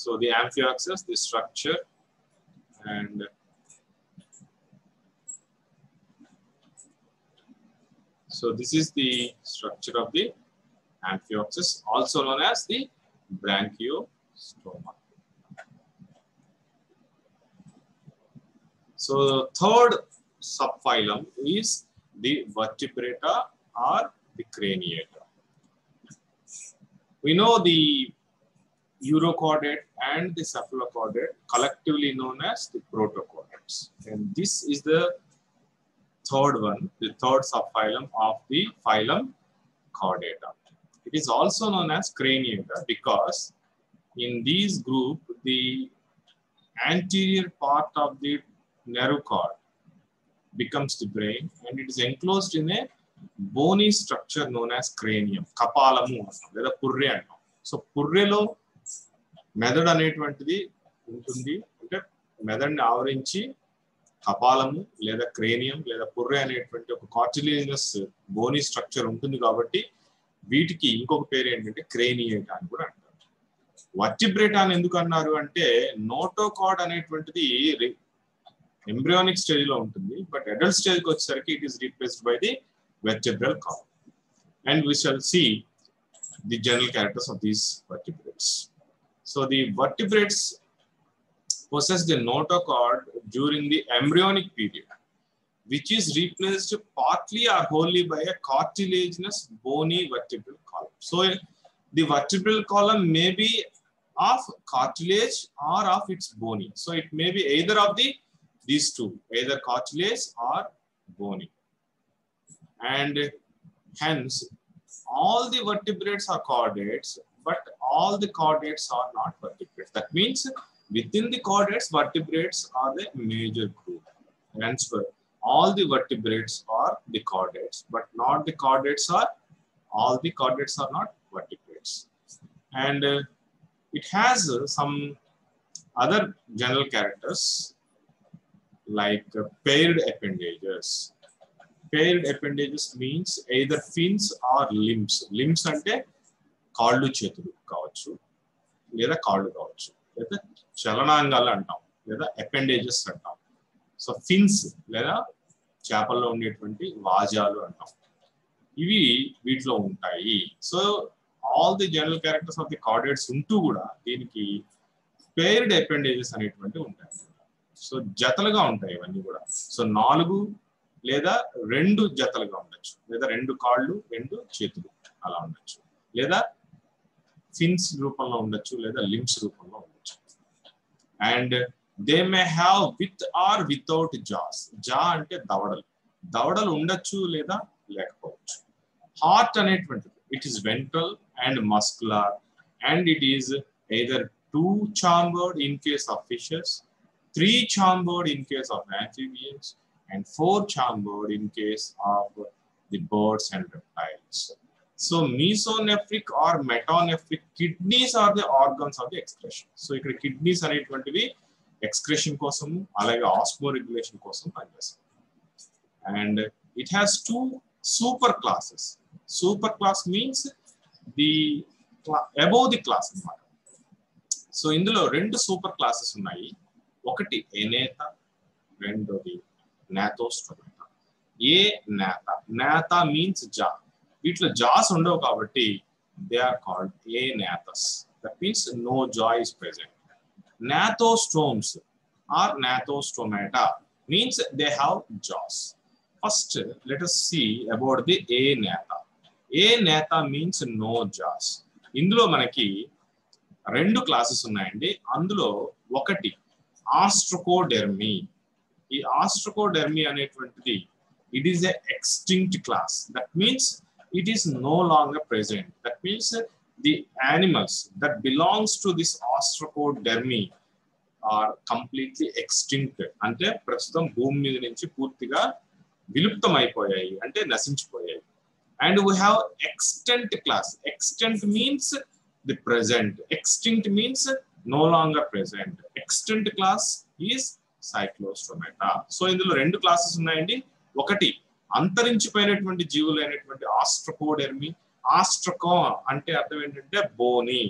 So the amphioxus, the structure, and so this is the structure of the amphioxus, also known as the branchiostoma. So the third subphylum is the vertebrata or the craniata. We know the urochordate and the cephalochordate, collectively known as the protochordates. And this is the third one, the third subphylum of the phylum Chordata. It is also known as craniata because in these group, the anterior part of the nerve cord becomes the brain, and it is enclosed in a bony structure known as cranium. Kapalamu లేదా పుర్రె అంటాం. So పుర్రెలో మెదడు అనేటువంటిది ఉంటుంది. అంటే మెదడుని ఆవరించి కపాలము లేదా cranium లేదా పుర్రె అనేటువంటి ఒక కార్టిలేజినస్ బోనీ స్ట్రక్చర్ ఉంటుంది కాబట్టి వీటికి ఇంకొక పేరు ఏంటంటే క్రేనియేటా అని కూడా అంటారు. వర్టిబ్రేటా అని ఎందుకు అన్నారు అంటే నోటోకార్డ్ అనేటువంటిది ఎంబ్రియానిక్ స్టేజ్ లో ఉంటుంది, బట్ అడల్ట్ స్టేజ్ కి వచ్చేసరికి it is replaced by the vertebral column. And we shall see the general characters of these vertebrates. So the vertebrates possess the notochord during the embryonic period, which is replaced partly or wholly by a cartilaginous bony vertebral column. So the vertebral column may be of cartilage or of its bony. So it may be either of these two, either cartilage or bony. And hence all the vertebrates are chordates, but all the chordates are not vertebrates. That means within the chordates, vertebrates are the major group. Hence all the vertebrates are the chordates, but not the chordates are, all the chordates are not vertebrates. And it has some other general characters like paired appendages. Paired appendages means either fins or limbs. Limbs అంటే కాళ్ళు చేతులు కావచ్చు, లేదా కాళ్ళు కావచ్చు, లేదా చలనాంగాలు అంటాం, లేదా అపెండేజెస్ అంటాం. సో ఫిన్స్ లేదా చేపల్లో ఉండేటువంటి వాజాలు అంటాం. ఇవి వీటిలో ఉంటాయి. So all the general characters of the chordates ఉంటూ కూడా దీనికి పేర్డ్ అపెండేజెస్ అనేటువంటి ఉంటాయి. సో జతలుగా ఉంటాయి ఇవన్నీ కూడా. సో 4 లేదా 2 జతలుగా ఉండొచ్చు, లేదా 2 కాళ్ళు 2 చేతులు అలా ఉండొచ్చు, లేదా ఫిన్స్ రూపంలో ఉండొచ్చు, లేదా లింబ్స్ రూపంలో ఉండొచ్చు. And they may have with or without jaws. Jaw అంటే దవడలు, దవడలు ఉండొచ్చు లేదా లేకపోవచ్చు. హార్ట్ అనేటువంటిది it is ventral and muscular, and it is either 2 chambered in case of fishes, 3 chambered in case of amphibians, and 4 chambered in case of the birds and reptiles. So mesonephric or metanephric kidneys are the organs of the excretion. So ikkada kidneys అనేటువంటివి excretion కోసం అలాగే osmoregulation కోసం పనిచేస్తాయి. And it has 2 super classes. Super class means the above the class అన్నమాట. So ఇందులో 2 super classes ఉన్నాయి. ఒకటి ఎనేత, రెండోది నాథోస్టోమేటా. ఏ నేత, నేత మీన్స్ జా. వీటిలో జాస్ ఉండవు కాబట్టి they are called agnathas. That means no jaw is present. Gnathostomes or gnathostomata means they have jaws. First let us see about the agnatha. ఏ నేత మీన్స్ నో జాస్. ఇందులో మనకి 2 classes ఉన్నాయండి. అందులో ఒకటి ఆస్ట్రోకోడెర్మీ. ఈ ostracodermi అనేటువంటిది it is a extinct class. That means it is no longer present. That means the animals that belongs to this ostracodermi are completely extinct. అంటే ప్రస్తుతం భూమి మీద నుంచి పూర్తిగా విలుప్తం అయిపోయాయి, అంటే నశించిపోయాయి. And we have extant class. Extant means the present. Extinct means no longer present. Extinct class is cyclostomata. So ఇందులో 2 క్లాసెస్ ఉన్నాయండి. ఒకటి అంతరించిపోయినటువంటి జీవులు అయినటువంటి ఆస్ట్రోకోడెర్మీ. ఆస్ట్రోకో అంటే అర్థం ఏంటంటే బోని.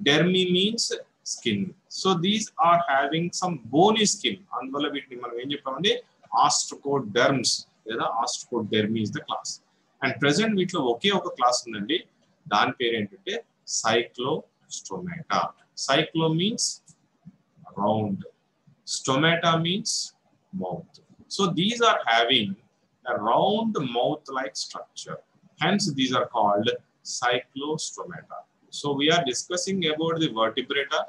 డెర్మీ means skin. So these are having some bony skin. Andvala vitni manam em cheppamandi ostracoderms లేదా ostracodermy is the class. And present వీటిలో ఒకే ఒక క్లాస్ ఉందండి. దాని పేరు ఏంటంటే cyclostomata. Cyclo means round. Stomata means mouth. So these are having a round mouth-like structure. Hence, these are called cyclostomata. So we are discussing about the vertebrata,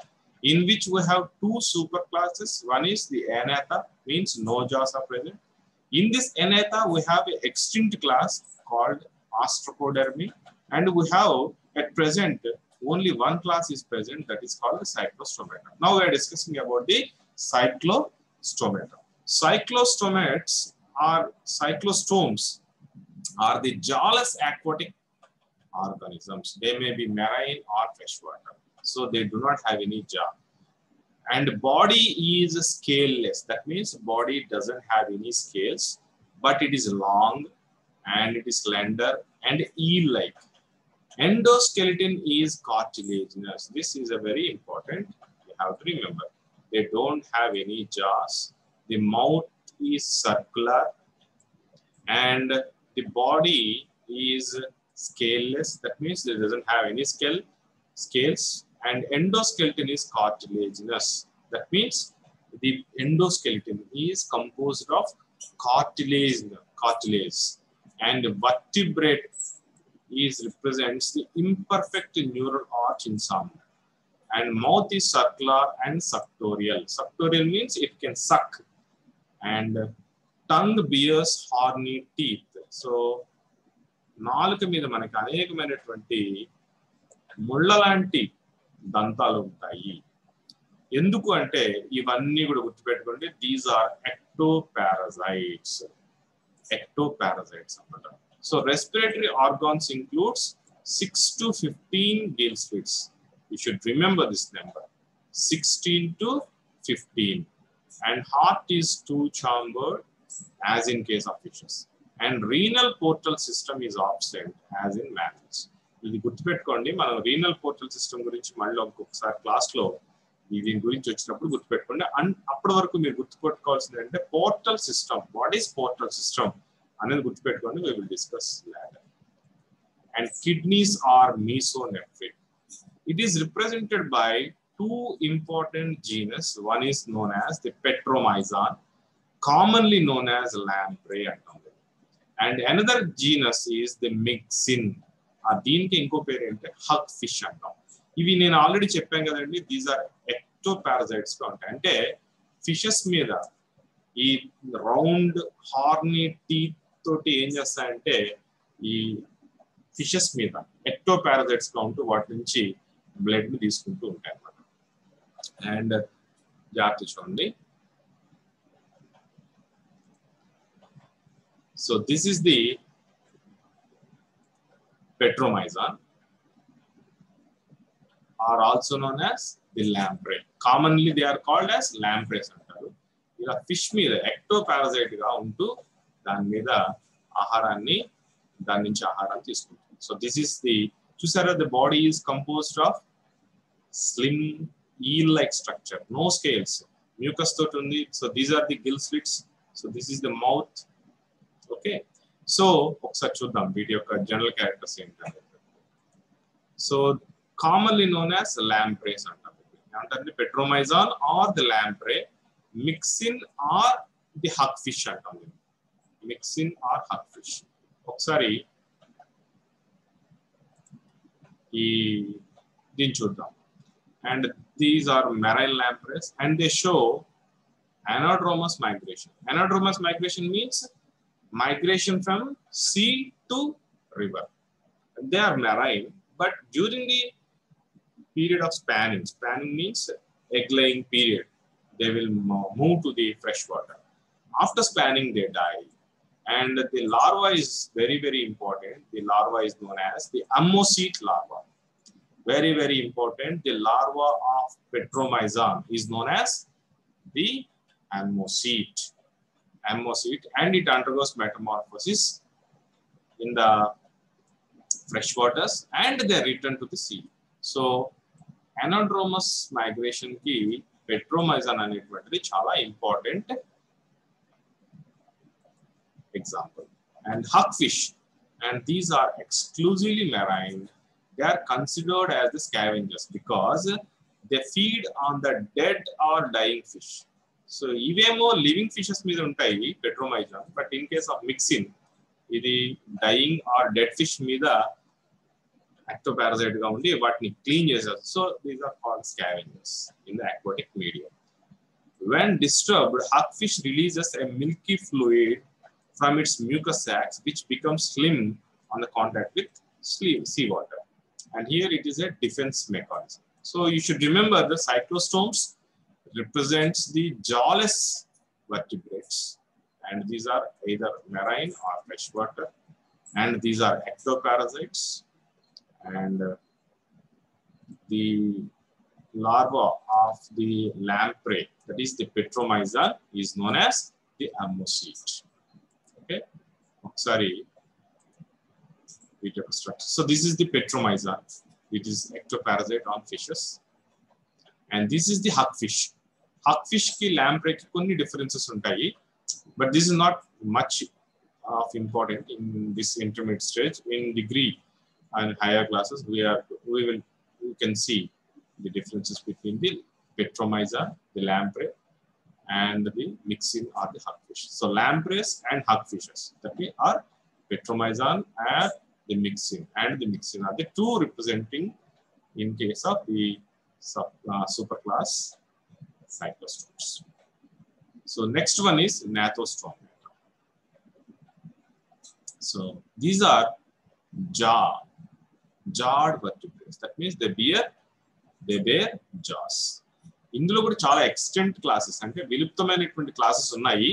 in which we have two superclasses. One is the anatha, means no jaws are present. In this anatha, we have an extinct class called ostracodermy, and we have at present only one class is present, that is called the cyclostomata. Now we are discussing about the cyclostomata. Cyclostomates are cyclostomes are the jawless aquatic organisms. They may be marine or freshwater, so they do not have any jaw. And body is scaleless. That means body doesn't have any scales, but it is long and it is slender and eel-like. Endoskeleton is cartilaginous. This is a very important. You have to remember. They don't have any jaws. The mouth is circular, and the body is scaleless. That means it doesn't have any scales. And endoskeleton is cartilaginous. That means the endoskeleton is composed of cartilage, and vertebrate represents the imperfect neural arch in some. And mouth is circular and suctorial. Suctorial means it can suck. And tongue bears horny teeth. So నాలుక మీద మనకి అనేకమైనటువంటి ముళ్ళ లాంటి దంతాలు ఉంటాయి. ఎందుకు అంటే ఇవన్నీ కూడా గుర్తుపెట్టుకోండి, దీస్ ఆర్ ectoparasites అన్నమాట. So respiratory organs includes 6 to 15 gill slits. You should remember this number, 16 to 15. And heart is two-chambered, as in case of fishes. And renal portal system is absent, as in mammals. ఇది గుర్తుపెట్టుకోండి. మనం renal portal system గురించి మళ్ళీ ఒక్కొక్కసారి క్లాస్లో దీని గురించి వచ్చినప్పుడు గుర్తుపెట్టుకోండి. అండ్ అప్పటి వరకు మీరు గుర్తుపెట్టుకోవాల్సింది అంటే portal system. What is portal system అనేది గుర్తుపెట్టుకోండి. We will discuss later. And kidneys are mesonephric. It is represented by two important genus. One is known as the Petromyzon, commonly known as lamprey. And another genus is the Myxin. దీనికి ఇంకో పేరు ఏంటంటే hug fish అంటాం. ఇవి నేను already చెప్పాను కదండి, these are ఎక్టోపారసైట్స్ గా ఉంటాయి. అంటే ఫిషెస్ మీద ఈ రౌండ్ హార్నీ టీత్ తోటి ఏం చేస్తాయంటే ఈ ఫిషెస్ మీద ఎక్టోపారసైట్స్ గా ఉంటూ వాటి నుంచి బ్లడ్ ని తీసుకుంటూ ఉంటాయి అన్నమాట. అండ్ జాగ్రత్త చూడండి. So this is the Petromyzon, are also known as the lamprey. Commonly they are called as lampreys అంటారు. ఇలా ఫిష్ మీద ఎక్టోపారసైట్ గా ఉంటూ దాని మీద దాని నుంచి ఆహారాన్ని తీసుకుంటుంది. సో దిస్ ఇస్ ది చూసారా, the body is composed of slim eel like structure, no scales, mucus తోటి ఉంది. So these are the gill slits. So this is the mouth. Okay, so ఒకసారి చూద్దాం వీటి యొక్క జనరల్ క్యారెక్టర్స్ ఏంటంటే. So commonly known as lampreys అంటారు. ఏమంటారు? Petromyzon or the lamprey, Myxine or the hagfish అంటాం. Myxine or hagfish. ఒకసారి ఈ దీన్ని చూద్దాం. And these are marine lampreys and they show anadromous migration. Anadromous migration means migration from sea to river. They are marine, but during the period of spanning means egg-laying period, they will move to the fresh water. After spanning, they die. And the larva is very, very important. The larva is known as the ammocoete larva. Very, very important. The larva of Petromyzon is known as the ammocoete, and it undergoes metamorphosis in the fresh waters and they return to the sea. So Anadromous migration ki petromyzon అనేటువంటిది చాలా important example. And hawkfish, and these are exclusively marine. They are considered as the scavengers because they feed on the dead or dying fish. So ఇవేమో living fishes మీద ఉంటాయి Petromyzon, but in case of Myxine ఇది dying or dead fish మీద ectoparasite గా ఉండి వాటిని clean చేసేది. So these are called scavengers in the aquatic medium. When disturbed, hawkfish releases a milky fluid from its mucus sacs, which becomes slim on the contact with seawater. And here it is a defense mechanism. So you should remember the cyclostomes represents the jawless vertebrates, and these are either marine or freshwater, and these are ectoparasites, and the larva of the lamprey, that is the petromyzon, is known as the ammocyte. Okay, sorry, so this is the petromyzon. It is ectoparasite on fishes, and this is the hawkfish. Hawkfish ki lamprey ki konni differences untayi, but this is not much of important in this intermediate stage. In degree and higher classes, we can see the differences between the petromyzon, the lamprey, and the mixin or the hawkfish. So lampreys and hawkfishes, that are petromyzon and the mixin, and the mixin are the two representing in case of the superclass cyclostomes. So next one is gnathostomata. So these are jawed vertebrates. That means they bear jaws. ఇందులో కూడా చాలా extent classes అంటే విలుప్తమైనటువంటి classes ఉన్నాయి.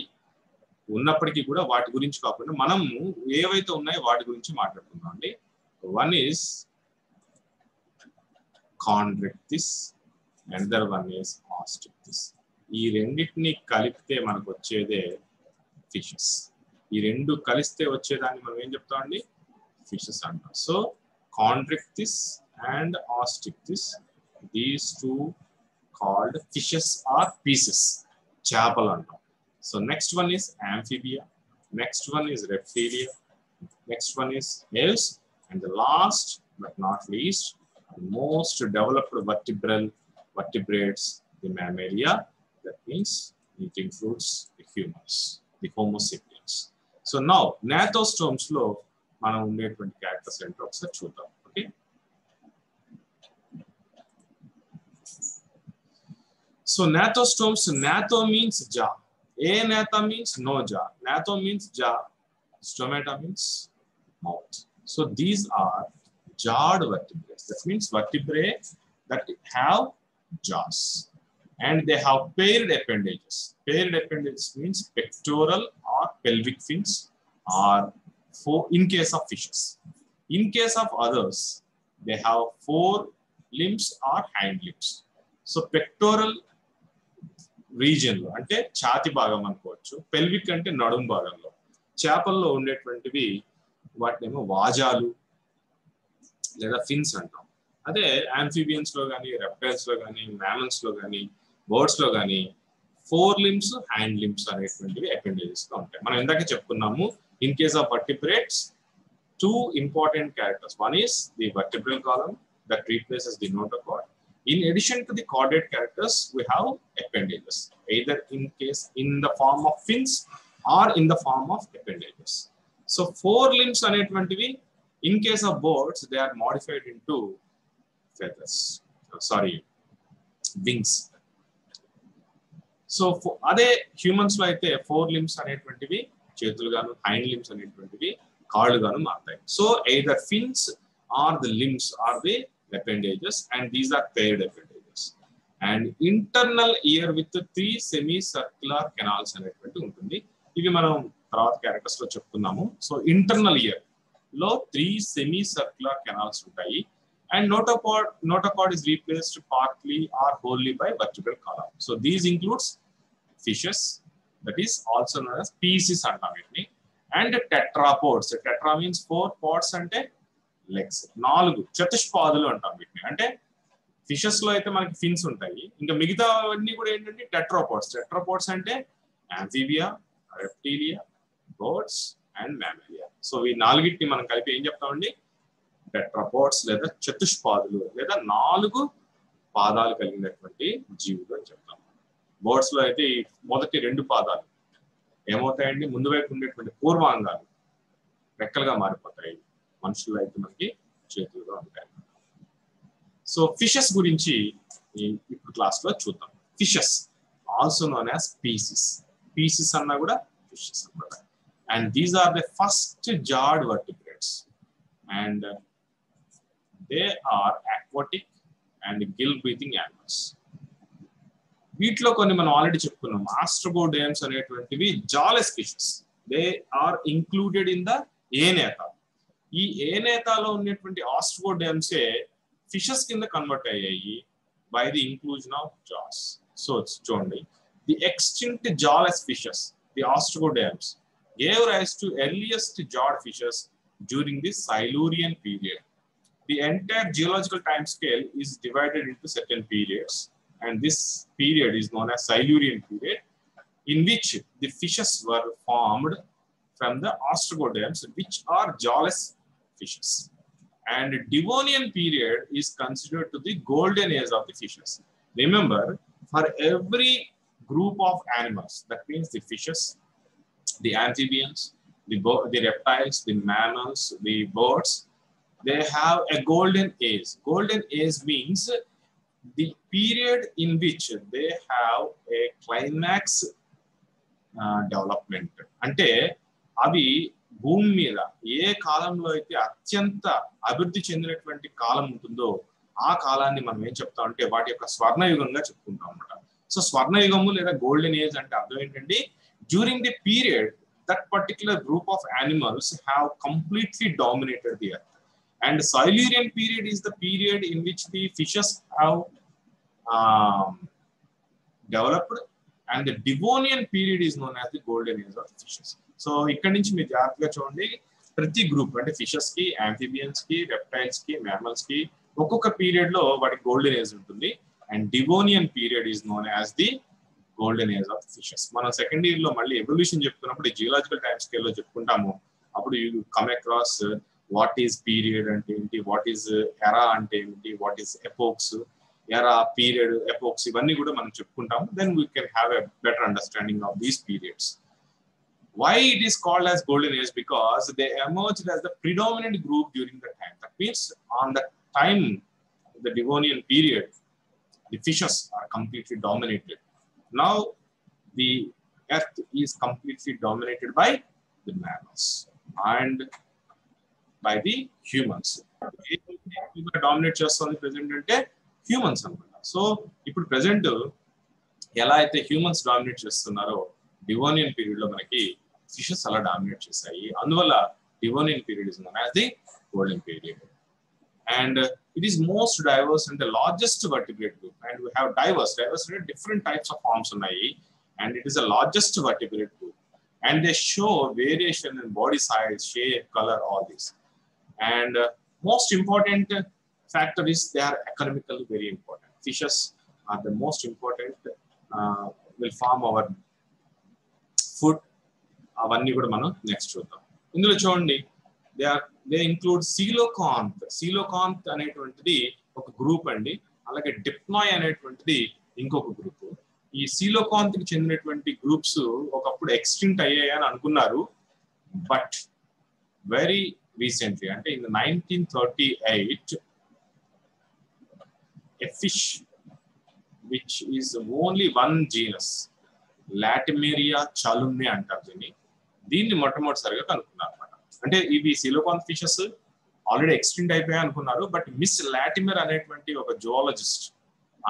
ఉన్నప్పటికీ కూడా వాటి గురించి కాకుండా మనము ఏవైతే ఉన్నాయో వాటి గురించి మాట్లాడుకుందాం అండి. One is Chondrichthyes, another one is ostrictis. ఈ రెండింటిని కలిపితే మనకు వచ్చేదే ఫిషెస్. ఈ రెండు కలిస్తే వచ్చేదాన్ని మనం ఏం చెప్తామండి? ఫిషెస్ అంటాం. So Chondrichthyes and ostrictis, these two called fishes or pieces, చేపలు అంటాం. So next one is amphibia, next one is reptilia, next one is ales, and the last but not least, most developed vertebrates, the mammalia, that means it includes the humans, the homo sapiens. So now gnathostomes లో మనం ఉండేటువంటి characters ఏంటో ఒకసారి చూద్దాం. Okay, so gnathostomes, gnatho means jaw. Gnatha means no jaw. Gnatho means jaw. Stomata means mouth. So these are jawed vertebrates. That means vertebrae that have jaws, and they have paired appendages. Paired appendages means pectoral or pelvic fins, or in case of fishes. In case of others, they have 4 limbs or hind limbs. So pectoral region లో అంటే ఛాతి భాగం అనుకోవచ్చు, pelvic అంటే నడుము భాగంలో. చేపల్లో ఉండేటువంటివి వాటినేమో వాజాలు లేదా ఫిన్స్ అంటాం. అదే ఆంఫిబియన్స్ లో కానీ, రెప్టైల్స్ లో కానీ, మ్యామల్స్ లో కానీ, బర్డ్స్ లో కానీ 4 లింబ్స్, హ్యాండ్ లింబ్స్ అనేటువంటివి అపెండేజెస్ గా ఉంటాయి. మనం ఇందాక చెప్పుకున్నాము, in case of vertebrates, 2 important characters. One is the vertebral column that replaces the notochord. In addition to the chordate characters, we have appendages, either in the form of fins or in the form of appendages. So 4 limbs అనేటువంటివి, in case of birds, they are modified into feathers. Wings. So అదే humans లో అయితే 4 limbs అనేటువంటివి చేతులు గాను, hind limbs అనేటువంటివి కాళ్ళు గాను మారుతాయి. So either fins or the limbs are the appendages, and these are paired appendages. And internal ear with 3 semicircular canals అనేటువంటి ఉంటుంది. ఇవి మనం తర్వాత క్యారెక్టర్స్ లో చెప్పుకున్నాము. సో ఇంటర్నల్ ఇయర్ లో 3 semicircular canals ఉంటాయి, and notochord is replaced partly or wholly by vertebral column. So these includes fishes, that is also known as species అంటాం వీటిని, and tetrapods. Tetra means 4, pods అంటే legs, 4 చతుష్పాదులు అంటాం వీటిని. అంటే fishes లో అయితే మనకి ఫిన్స్ ఉంటాయి, ఇంకా మిగతా అన్ని కూడా ఏంటంటే టెట్రాపోడ్స్. టెట్రాపోడ్స్ అంటే యాంఫీబియా, రెప్టీలియా, బర్డ్స్ అండ్ మ్యామలియా. సో ఈ నాలుగిటిని మనం కలిపి ఏం చెప్తామండి, టెట్రాపోడ్స్ లేదా చతుష్పాదులు లేదా 4 పాదాలు కలిగినటువంటి జీవులు అని చెప్తాం. బర్డ్స్ లో అయితే ఈ మొదటి 2 పాదాలు ఏమవుతాయండి, ముందు వైపు ఉండేటువంటి పూర్వాంగాలు రెక్కలుగా మారిపోతాయి. మనుషుల్లో అయితే మనకి చేతులుగా ఉంటాయి. సో ఫిషెస్ గురించి ఇప్పుడు క్లాస్ లో చూద్దాం. Fishes also known as species. Species అన్నా కూడా ఫిషెస్ అన్నమాట. And these are the first jawed vertebrates and they are aquatic and gill breathing animals. వీటిలో కొన్ని మనం ఆల్రెడీ చెప్పుకున్నాం. ఆస్ట్రోపోడేమ్స్ అనేటువంటివి jawless fishes. They are included in the agnatha. ఈ ఏనేతాలో ఉన్నటువంటి ఆస్ట్రోపోడేమ్సే ఫిషెస్ కింద కన్వర్ట్ అయ్యాయి by the inclusion of jaws. So చూడండి, the extinct jawless fishes, the ostracoderms, gave rise to earliest jawed fishes during the Silurian period. The entire geological time scale is divided into certain periods, and this period is known as Silurian period, in which the fishes were formed from the ostracoderms, which are jawless fishes. And Devonian period is considered to the golden age of the fishes. Remember, for every group of animals, that means the fishes, the amphibians, the reptiles, the mammals, the birds, they have a golden age. Golden age means the period in which they have a climax development. అంటే అవి భూమి మీద ఏ కాలంలో అయితే అత్యంత అభివృద్ధి చెందినటువంటి కాలం ఉంటుందో ఆ కాలాన్ని మనం ఏం చెప్తాం అంటే వాటి యొక్క స్వర్ణయుగంగా చెప్పుకుంటాం అన్నమాట. సో స్వర్ణయుగము లేదా గోల్డెన్ ఏజ్ అంటే అర్థం ఏంటంటే during the period that particular group of animals have completely dominated the earth. And the Silurian period is the period in which the fishes have developed, and the Devonian period is known as the golden age of fishes. So ikkadi nunchi meer jagrataga chudandi, prati group ante fishes ki, amphibians ki, reptiles ki, mammals ki okkoka period lo vaati golden age untundi, and Devonian period is known as the golden age of fishes. మనం second year లో మళ్ళీ evolution చెప్పుకున్నప్పుడు geological time scale లో చెప్పుకుంటాము. అప్పుడు you come across what is period అంటే ఏంటి, what is ఎరా అంటే ఏంటి, వాట్ ఈస్ ఎపోక్స్, ఎరా, పీరియడ్, ఎపోక్స్, ఇవన్నీ కూడా మనం చెప్పుకుంటాము. Then we can have a better understanding of these periods. Why it is called as golden age? Because they emerged as the predominant group during the time. That means on the time, the Devonian period, the fishes are completely dominated. Now the earth is completely dominated by the mammals and by the humans. Dominate చేస్తుంది present అంటే humans అన్నమాట. So ఇప్పుడు present ఎలా అయితే humans dominate చేస్తున్నారో Devonian period లో మనకి fishes అలా డామినేట్ చేశాయి. అందువల్ల Devonian period is known as the golden period. And it is most diverse and the largest vertebrate group, and we have diverse different types of forms unnai, and it is the largest vertebrate group, and they show variation in body size, shape, color, all this. And most important factor is they are economically very important. Fishes are the most important, will form our food. Avanni kuda manam next chuddam. Indulo chudandi, they include coelacanth. Coelacanth అనేటువంటిది ఒక group అండి. అలాగే డిప్నాయ్ అనేటువంటిది ఇంకొక group. ఈ coelacanth కి చెందినటువంటి groups ఒకప్పుడు ఎక్స్టింక్ట్ అయ్యాయి అని అనుకున్నారు. బట్ వెరీ రీసెంట్లీ అంటే in 1938 a fish which is only one genus, Latimeria chalumnae అంటారు దీన్ని మొట్టమొదటిసారిగా కనుక్కున్నారు. అంటే ఇవి coelacanth ఫిషెస్ ఆల్రెడీ ఎక్స్టెండ్ అయిపోయాయి అనుకున్నారు. బట్ మిస్ లాటిమర్ అనేటువంటి ఒక జువాలజిస్ట్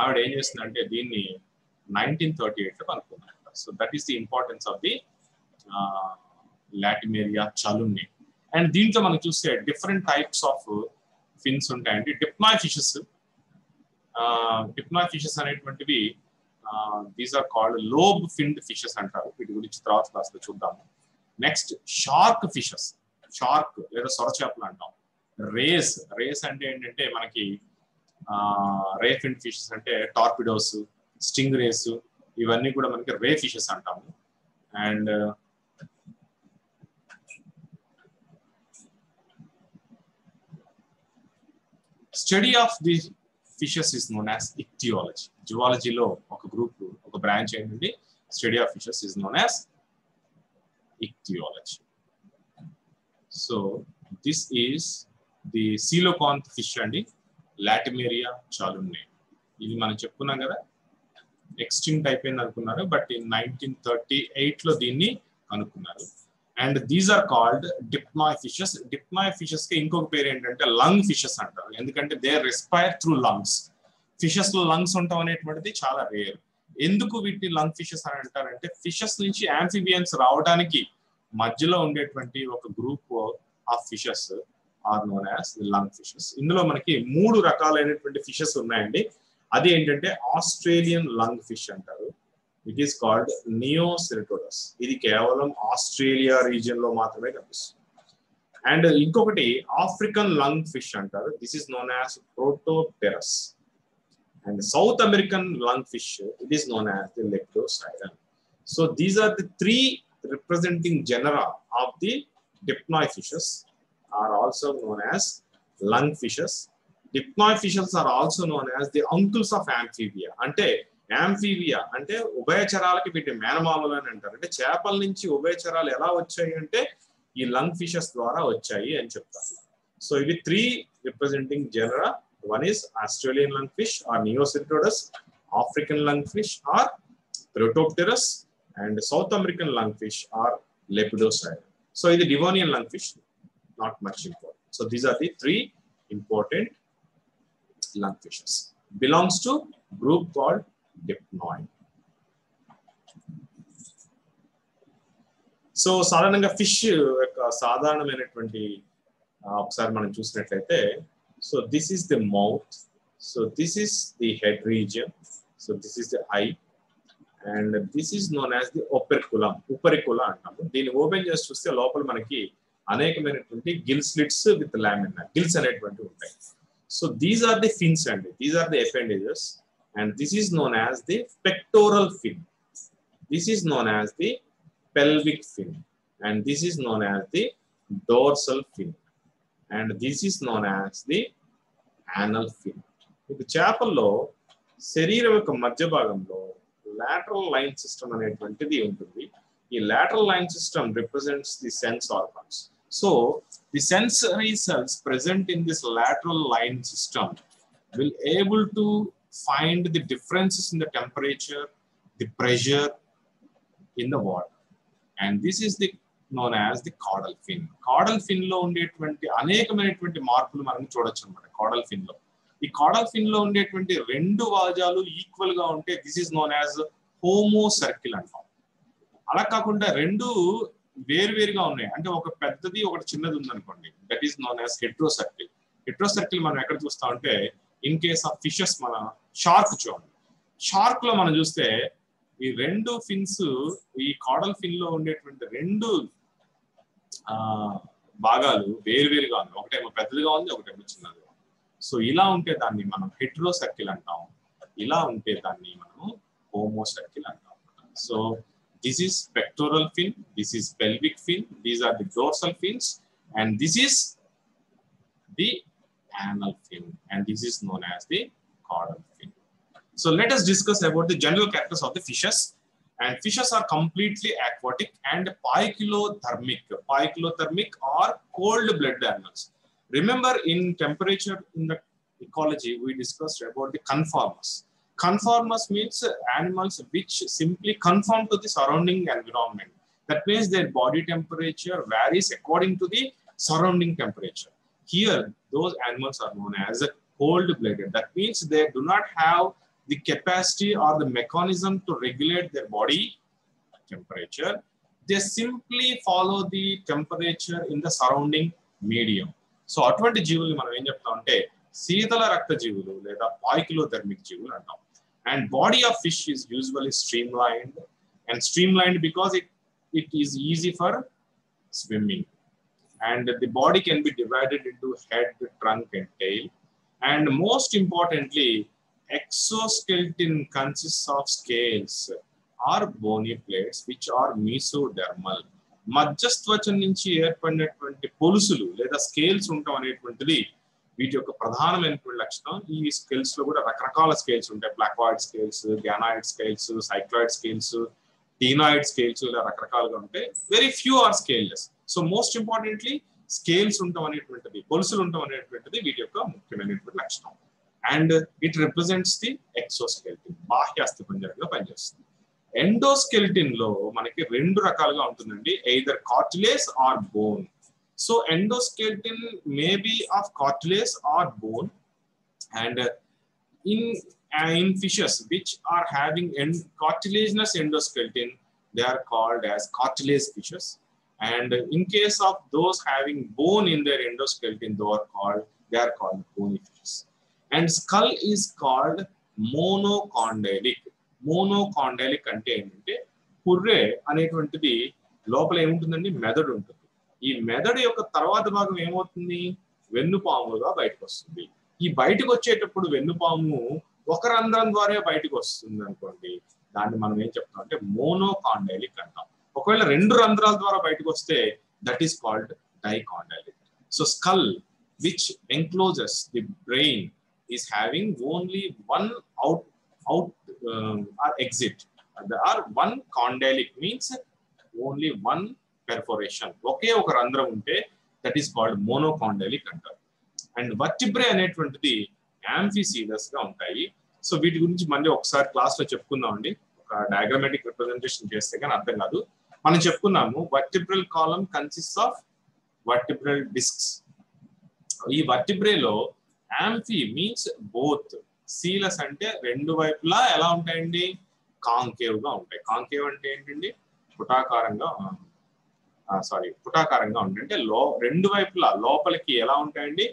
ఆవిడ ఏం చేస్తుందంటే దీన్ని 1938 లో కనుక్కున్నారు. So that is the importance of the Latimeria chalumnae. And దీంట్లో మనం చూస్తే డిఫరెంట్ టైప్స్ ఆఫ్ ఫిన్స్ ఉంటాయండి. డిప్నాయ్ ఫిషెస్ అనేటువంటివి these are called lobe finned fishes అంటారు. వీటి గురించి తర్వాత క్లాస్ లో చూద్దాము. నెక్స్ట్ షార్క్ ఫిషెస్, షార్క్ లేదా సొరచేపలు అంటాం. రేస్ అంటే ఏంటంటే మనకి రే ఫిన్ ఫిషెస్ అంటే టార్పిడోస్, స్టింగ్ రేస్, ఇవన్నీ కూడా మనకి రే ఫిషెస్ అంటాము. And study of the fishes is known as ichthyology. జువాలజీలో ఒక గ్రూప్, ఒక బ్రాంచ్ ఏంటంటే study of fishes is known as ichthyology. So this is the coelacanth fish అండి, లాటిమేరియా చాలున్నాయి. ఇది మనం చెప్పుకున్నాం కదా, ఎక్స్టింక్ట్ అయిపోయింది అనుకున్నారు, బట్ ఇన్ 1938లో దీన్ని కనుక్కున్నారు. And these are called dipnoi fishes. Dipnoi fishes కి ఇంకొక పేరు ఏంటంటే లంగ్ ఫిషెస్ అంటారు, ఎందుకంటే they respire through lungs. Fishes లో లంగ్స్ ఉంటాం అనేటువంటిది చాలా రేర్. ఎందుకు వీటిని లంగ్ ఫిషెస్ అని అంటారంటే, ఫిషెస్ నుంచి యాంఫిబియన్స్ రావడానికి మధ్యలో ఉండేటువంటి ఒక group of fishes are known as lung fishes. ఇందులో మనకి 3 రకాలైనటువంటి ఫిషెస్ ఉన్నాయండి. అది ఏంటంటే ఆస్ట్రేలియన్ లంగ్ ఫిష్ అంటారు, ఇట్ ఈస్ కాల్డ్ నియోసెరటోడస్. ఇది కేవలం ఆస్ట్రేలియా రీజియన్ లో మాత్రమే కనిపిస్తుంది. అండ్ ఇంకొకటి ఆఫ్రికన్ లంగ్ ఫిష్ అంటారు, this is known as Protopterus. And South American lung fish, it is known as the Lepidosiren. So these are the 3 representing genera of the dipnoid fishes are also known as lung fishes. Dipnoid fishes are also known as the uncles of amphibia. అంటే యాంఫీబియా అంటే ఉభయచరాలకి వీటి మేనమామలు అని అంటారు. అంటే చేపల నుంచి ఉభయచరాలు ఎలా వచ్చాయి అంటే ఈ లంగ్ ఫిషెస్ ద్వారా వచ్చాయి అని చెప్తారు. సో ఇవి 3 representing genera. One is Australian lungfish or Neoceratodus, African lungfish or Protopterus, and South American lungfish are Lepidosiren. So the Devonian lungfish, not much important. So these are the 3 important lungfishes. Belongs to group called Dipnoid. So సాధారణంగా fish యొక్క సాధారణమైనటువంటి ఒకసారి మనం చూసినట్లయితే, so this is the mouth, so this is the head region, so this is the eye, and this is known as the operculum. ఉపరికుల అంటాము. దీన్ని open చేసి చూస్తే లోపల మనకి అనేకమైనటువంటి gill slits with lamina, gills అనేటువంటివి ఉంటాయి. So these are the fins అండి, these are the appendages, and this is known as the pectoral fin, this is known as the pelvic fin, and this is known as the dorsal fin, and this is known as the anal fin. ఇది చేపల్లో శరీరం యొక్క మధ్య భాగంలో lateral line system అనేటువంటిది ఉంటుంది. ఈ lateral line system represents the sense organs. So the sensory cells present in this lateral line system will able to find the differences in the temperature, the pressure in the water. And this is the known as the caudal fin. Caudal fin లో ఉండేటువంటి అనేకమైనటువంటి మార్పులు మనం చూడొచ్చు అన్నమాట caudal fin లో. ఈ caudal fin లో ఉండేటువంటి 2 వాజాలు ఈక్వల్ గా ఉంటే this is known as homo circle అంటాం. అలా కాకుండా 2 వేరువేరుగా ఉన్నాయి అంటే ఒక పెద్దది ఒకటి చిన్నది ఉందనుకోండి, that is known as Hetero circle. Hetero circle మనం ఎక్కడ చూస్తామంటే ఇన్ కేస్ ఆఫ్ ఫిషెస్ మన షార్క్ చూడండి, షార్క్ లో మనం చూస్తే ఈ 2 ఫిన్స్, ఈ కాడల్ ఫిన్ లో ఉండేటువంటి 2 భాగాలు వేరువేరుగా ఉంది, ఒకటేమో పెద్దదిగా ఉంది, ఒకటేమో చిన్నదిగా ఉంది. సో ఇలా ఉంటే దాన్ని మనం హెట్రో సర్కిల్ అంటాం, ఇలా ఉంటే దాన్ని మనం హోమో సర్కిల్ అంటాం. So this is pectoral fin, this is pelvic fin, these are the dorsal fins, and this is the anal fin, and this is known as the caudal fin. So let us discuss about the general characters of the fishes. And fishes are completely aquatic and poikilothermic. Poikilothermic or cold-blooded animals. Remember, in temperature in the ecology, we discussed about the conformers. Conformers means animals which simply conform to the surrounding environment. That means their body temperature varies according to the surrounding temperature. Here, those animals are known as cold-blooded. That means they do not have the capacity or the mechanism to regulate their body temperature. They simply follow the temperature in the surrounding medium. So అటువంటి జీవులు మనం ఏం చెప్తామంటే శీతల రక్త జీవులు లేదా పాయికిలోథెర్మిక్ జీవులు అంటాం. And body of fish is usually streamlined, and streamlined because it is easy for swimming. And the body can be divided into head, trunk and tail. And most importantly, exoskeleton consists of scales or bony plates which are mesodermal. మధ్యస్థ్వచం నుంచి ఏర్పడినటువంటి పొలుసులు లేదా scales ఉండటం అనేటువంటిది వీటి యొక్క ప్రధానమైనటువంటి లక్షణం. ఈ స్కేల్స్ లో కూడా రకరకాల స్కేల్స్ ఉంటాయి. Placoid scales, ganoid scales, cycloid scales, ctenoid scales, ఇలా రకరకాలుగా ఉంటాయి. Very few are scaleless. So most importantly scales ఉండటం అనేటువంటిది, పొలుసులు ఉండటం అనేటువంటిది వీటి యొక్క ముఖ్యమైనటువంటి లక్షణం. And it represents the exoskeleton, బాహ్య అస్థిపంజరంగా పనిచేస్తుంది. ఎండోస్కెలిటన్ లో మనకి రెండు రకాలుగా ఉంటుందండి, either cartilage or bone. So endoskeleton may be of cartilage or bone. And in fishes which are having cartilaginous endoskeleton, they are called as cartilage fishes. And in case of those having bone in their endoskeleton, they are called bony fishes. And skull is called monocondylic. Monocondylic అంటే ఏంటంటే పుర్రె అనేటువంటిది లోపల ఏముంటుందండి, మెదడు ఉంటుంది. ఈ మెదడు యొక్క తర్వాత భాగం ఏమవుతుంది, వెన్నుపాముగా బయటకు వస్తుంది. ఈ బయటకు వచ్చేటప్పుడు వెన్నుపాము ఒక రంధ్రం ద్వారా బయటకు వస్తుంది అనుకోండి, దాన్ని మనం ఏం చెప్తాం అంటే మోనోకాండైలిక్ అంటాం. ఒకవేళ రెండు రంధ్రాల ద్వారా బయటకు వస్తే that is called dicondylic. So skull which encloses the brain is having only one out or exit, or one condylic means only one perforation, ఒకే ఒక రంధ్రం ఉంటే దట్ ఈస్ కాల్డ్ మోనోకాండైలిక్ అంటారు. అండ్ వర్టిబ్రే అనేటువంటిది యాంఫిసీలస్ గా ఉంటాయి. సో వీటి గురించి మళ్ళీ ఒకసారి క్లాస్ లో చెప్పుకుందాం అండి. ఒక డయాగ్రామాటిక్ రిప్రజెంటేషన్ చేస్తే కానీ అర్థం కాదు. మనం చెప్పుకున్నాము vertebral column consist of vertebral discs. ఈ వర్టిబ్రేలో యాంఫీ మీన్స్ బోత్, సీలస్ అంటే రెండు వైపులా ఎలా ఉంటాయండి, కాంకేవ్ గా ఉంటాయి. కాంకేవ్ అంటే ఏంటండి, పుటాకారంగా ఉంటాయి. అంటే రెండు వైపులా లోపలికి ఎలా ఉంటాయండి,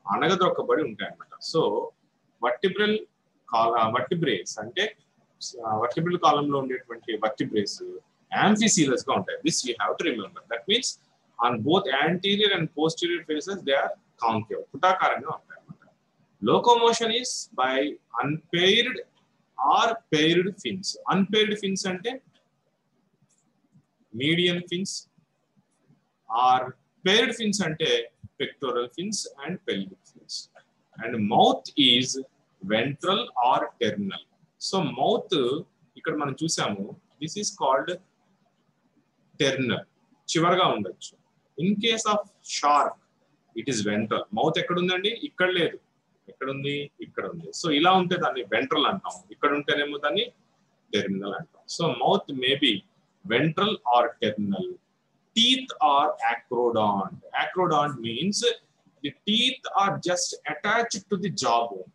అణగదొక్కబడి ఉంటాయి అన్నమాట. సో వర్టిబ్రేస్ అంటే వర్టిబ్రల్ కాలంలో ఉండేటువంటి వర్టిబ్రేస్ యాంఫిసీలస్ గా ఉంటాయి. This you have to remember. That means on both anterior and posterior faces they are concave, పుటాకారంగా ఉంటాయి. Locomotion is by unpaired or paired fins. Unpaired fins ante median fins, or paired fins ante pectoral fins and pelvic fins. And mouth is ventral or terminal. So mouth ikkada manam chusamu, this is called terminal, chivarga undachu. In case of shark it is ventral. Mouth ekkada undandi, ikkada ledu, ఎక్కడ ఉంది, ఇక్కడ ఉంది. So ఇలా ఉంటే దాన్ని ventral అంటాం, ఇక్కడ ఉంటేనేమో దాన్ని టెర్మినల్ అంటాం. So mouth may be ventral or terminal. Teeth are acrodont. Acrodont means the teeth are just attached to the jawbone.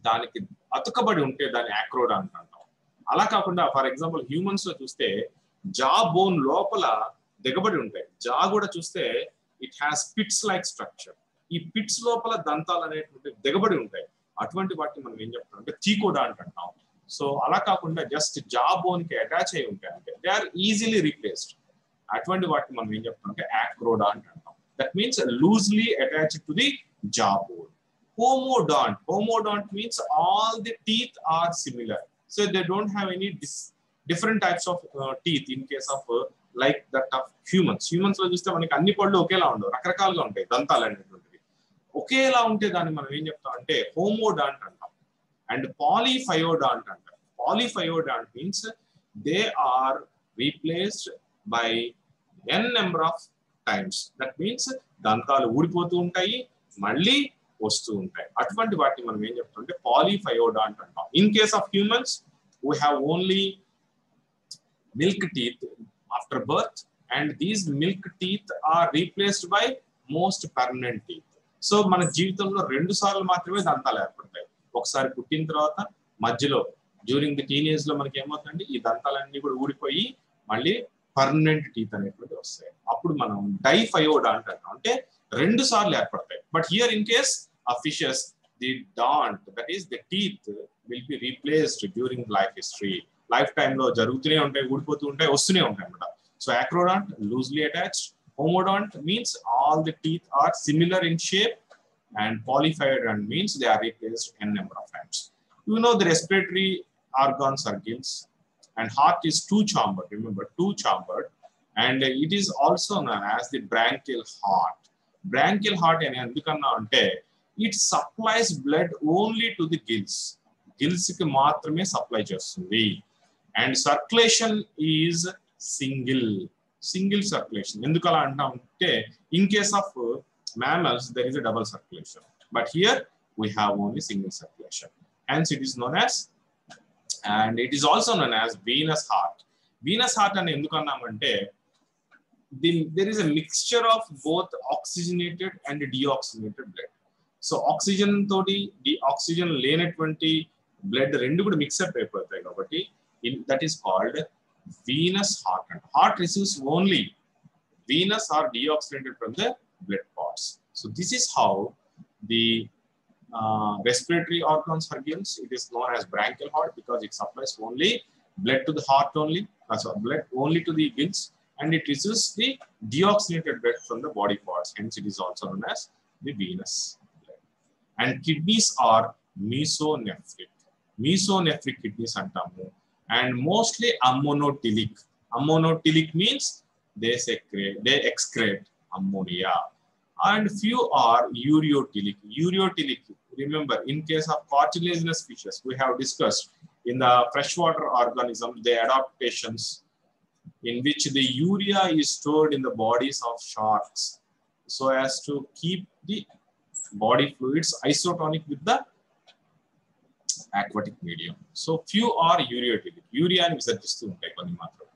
దానికి అతుకబడి ఉంటే దాన్ని acrodont అంటాం. అలా కాకుండా ఫర్ ఎగ్జాంపుల్ హ్యూమన్స్ లో చూస్తే జా బోన్ లోపల దిగబడి ఉంటాయి. జా కూడా చూస్తే it has pits like structure. ఈ పిట్స్ లోపల దంతాలు అనేటువంటి దిగబడి ఉంటాయి. అటువంటి వాటిని మనం ఏం చెప్తాం అంటే థీకోడాంట్ అంటాం. సో అలా కాకుండా జస్ట్ జా బోన్ కి అటాచ్ అయి ఉంటాయి అంటే దే ఆర్ ఈజీలీ రీప్లేస్డ్. అటువంటి వాటిని మనం ఏం చెప్తాం అంటే యాక్రోడాంట్ అంటాం. That means loosely attached to the జా bone. Homodont means all the teeth are similar. So they don't have any different types of teeth in case of like that of humans. Humans లో చూస్తే మనకి అన్ని పళ్ళు ఒకేలా ఉండవు, రకరకాలుగా ఉంటాయి దంతాలు అనేటువంటివి. ఒకేలా ఉంటే దాన్ని మనం ఏం చెప్తాం అంటే హోమోడాంట్ అంటాం. అండ్ పాలిఫయోడాంట్ అంటాం. Polyphyodont means they are replaced by n number of times. That means దంతాలు ఊడిపోతూ ఉంటాయి, మళ్ళీ వస్తూ ఉంటాయి. అటువంటి వాటిని మనం ఏం చెప్తాం అంటే పాలిఫయోడాంట్ అంటాం. In case of humans we have only milk teeth after birth, and these milk teeth are replaced by most permanent teeth. So మన జీవితంలో 2 సార్లు మాత్రమే దంతాలు ఏర్పడతాయి. ఒకసారి పుట్టిన తర్వాత, మధ్యలో డ్యూరింగ్ ది టీనేజ్ లో మనకి ఏమవుతుందండి, ఈ దంతాలన్నీ కూడా ఊడిపోయి మళ్ళీ పర్మనెంట్ టీత్ అనేటువంటి వస్తాయి. అప్పుడు మనం డైఫయోడాంట్ అంటాం, అంటే 2 సార్లు ఏర్పడతాయి. But here in case of fishes the don't, that is the teeth will be replaced during life history. Life time లో జరుగుతూనే ఉంటాయి, ఊడిపోతూ ఉంటాయి, వస్తూనే ఉంటాయి అన్నమాట. So acrodont loosely attached. Homodont means all the teeth are similar in shape and polyhedron means they are replaced n number of times. You know the respiratory organs are gills, and heart is two-chambered. Remember, two-chambered, and it is also known as the branchial heart. Branchial heart ante it supplies blood only to the gills. Gills ki maatrame supply chestundi, and circulation is single circulation. Endukala ante in case of mammals there is a double circulation, but here we have only single circulation. Hence it is known as, and it is also known as venous heart. Venous heart and endukannamante there is a mixture of both oxygenated and deoxygenated blood. So oxygen todi deoxygen lenatvanti blood rendu kuda mix up ayipotayi kabatti that is called venous heart. And heart receives only venous or deoxygenated from the blood parts. So this is how the respiratory organs are gills. It is known as branchial heart because it supplies only blood to the heart only, blood only to the gills, and it receives the deoxygenated blood from the body parts. Hence it is also known as the venous blood. And kidneys are mesonephric. Mesonephric kidneys antamu, and mostly ammonotelic. Ammonotelic means they excrete ammonia, and few are ureotelic. Ureotelic, remember, in case of cartilaginous fishes, we have discussed in the freshwater organism, the adaptations in which the urea is stored in the bodies of sharks so as to keep the body fluids isotonic with the aquatic medium. So few are ureotelic. Urea and visarjistu untayi konni matram.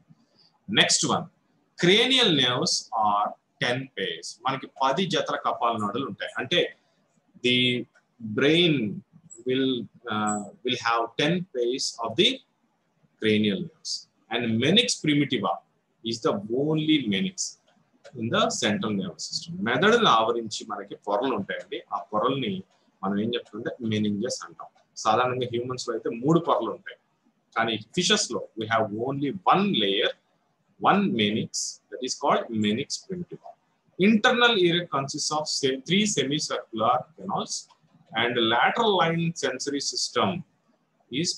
Next one, cranial nerves are 10 pairs. Manaki 10 jatala kapala nodulu untayi. Ante the brain will have 10 pairs of the cranial nerves. And meninx primitiva is the only meninx in the central nervous system. మెదడును ఆవరించి మనకి పొరలు ఉంటాయండి. ఆ పొరల్ని మనం ఏం చెప్తుంటే meninges అంటాం. సాధారణంగా హ్యూమన్స్ లో అయితే 3 పొరలు ఉంటాయి, కానీ ఫిషెస్ లో we have only one layer, one meninx, that is called meninx primitiva. Internal ear consists of 3 semicircular canals, and lateral line sensory system is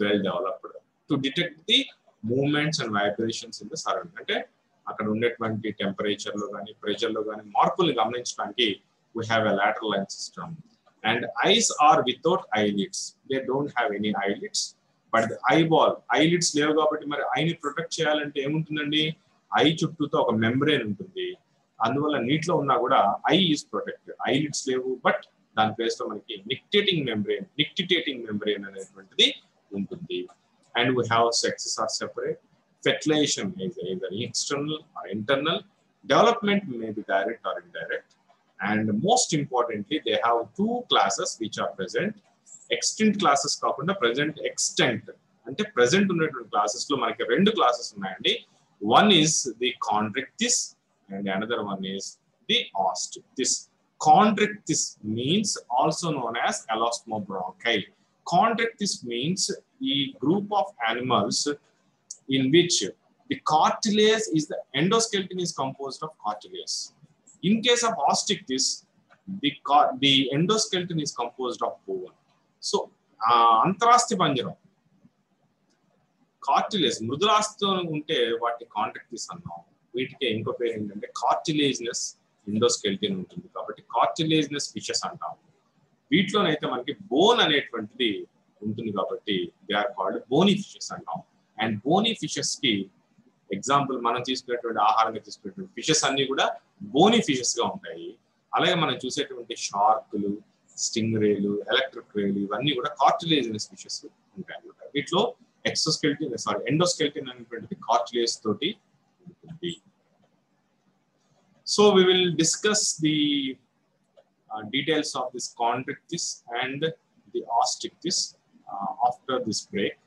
well developed to detect the movements and vibrations in the surrounding. అంటే అక్కడ ఉండేటువంటి temperature లో కానీ pressure లో కానీ మార్పులు గమనించడానికి we have a lateral line system. And eyes are without eyelids. They don't have any eyelids, but the eyelids లేవు కాబట్టి మరి ఐని ప్రొటెక్ట్ చేయాలంటే ఏముంటుందండి, ఐ చుట్టూతో ఒక మెంబ్రేన్ ఉంటుంది. అందువల్ల నీటిలో ఉన్నా కూడా ఐ ఈజ్ ప్రొటెక్టెడ్. ఐలిడ్స్ లేవు, బట్ దాని ప్లేస్ లో మనకి నిక్టిటేటింగ్ మెంబ్రేన్ అనేటువంటిది ఉంటుంది. And we have sexes are separate. Fetulation is either external or internal. Development may be direct or indirect. And most importantly, they have 2 classes which are present. Extinct classes కాకుండా present extant. అంటే present ఉన్నటువంటి classes లో మనకి 2 classes ఉన్నాయండి. One is the chondrichthyes and another one is the osteochthyes. Chondrichthyes means also known as elasmobronchi. Chondrichthyes means a group of animals in which the cartilage is the endoskeleton is composed of cartilage. In case of osteochthyes, the endoskeleton is composed of bone. So antarasthi panjaram cartilage మృదులాస్థితో ఉంటే వాటి కాంట్రాక్టిస్ అన్నాం. వీటికి ఇంకో పేరు ఏంటంటే cartilaginous endoskeleton ఉంటుంది కాబట్టి cartilaginous fishes అంటాం. వీటిలోనైతే మనకి బోన్ అనేటువంటిది ఉంటుంది కాబట్టి they are called bony fishes అంటాం. అండ్ బోనీ ఫిషెస్ కి ఎగ్జాంపుల్ మనం తీసుకునేటువంటి ఆహారంగా తీసుకునేటువంటి ఫిషెస్ అన్ని కూడా బోనీ ఫిషెస్ గా ఉంటాయి. అలాగే మనం చూసేటువంటి షార్కులు, స్టింగ్ రేలు, ఎలక్ట్రిక్ రేలు ఇవన్నీ కూడా కార్టిలేజినస్ ఫిషెస్ ఉంటాయి అన్నమాట. వీటిలో ఎండోస్కెలిటన్ అనేటువంటిది కార్టిలేజ్ తోటి ఉంటుంది. So we will discuss the details of this chondrichthyes and the osteochthyes after this break.